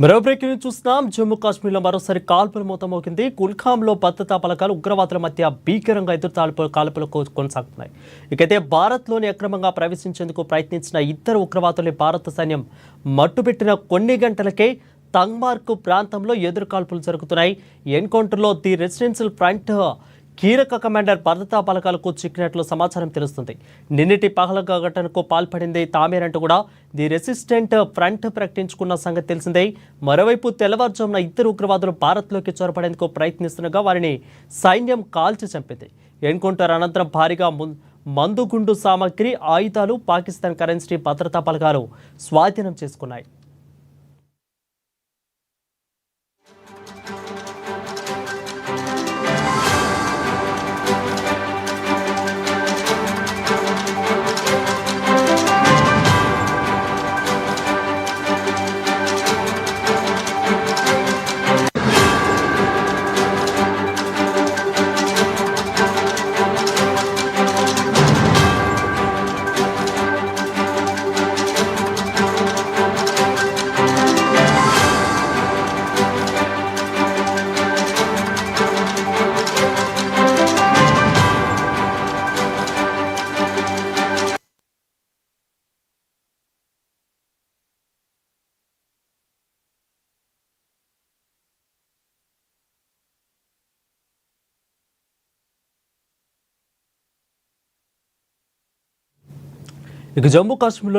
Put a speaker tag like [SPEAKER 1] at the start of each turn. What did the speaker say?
[SPEAKER 1] మరో breaking news చూస్తున్నాం. జమ్మూ కాశ్మీర్లో మరోసారి కాల్పుల మూత మోగింది. కుల్గాంలో భద్రతా బలగాలు ఉగ్రవాదుల మధ్య భీకరంగా ఎదురు కాల్పులు కొనసాగుతున్నాయి. ఇకైతే భారత్లోని అక్రమంగా ప్రవేశించేందుకు ప్రయత్నించిన ఇద్దరు ఉగ్రవాదుల్ని భారత సైన్యం మట్టుబెట్టిన కొన్ని గంటలకే తంగ్మార్క్ ప్రాంతంలో ఎదురు కాల్పులు జరుగుతున్నాయి. ఎన్కౌంటర్లో ది రెసిడెన్షియల్ ఫ్రంట్ కీలక కమాండర్ భద్రతా బలగాలకు చిక్కినట్లు సమాచారం తెలుస్తుంది. నిన్నటి పహల్గాం ఘటనకు పాల్పడింది తామేనంటూ కూడా ది రెసిస్టెంట్ ఫ్రంట్ ప్రకటించుకున్న సంగతి తెలిసిందే. మరోవైపు తెల్లవారుజామున ఇద్దరు ఉగ్రవాదులు భారత్లోకి చొరబడేందుకు ప్రయత్నిస్తుండగా వారిని సైన్యం కాల్చి చంపింది. ఎన్కౌంటర్ అనంతరం భారీగా మందుగుండు సామగ్రి, ఆయుధాలు పాకిస్తాన్ కరెన్సీ భద్రతా బలగాలు స్వాధీనం చేసుకున్నాయి. ఇక జమ్మూ కాశ్మీర్లో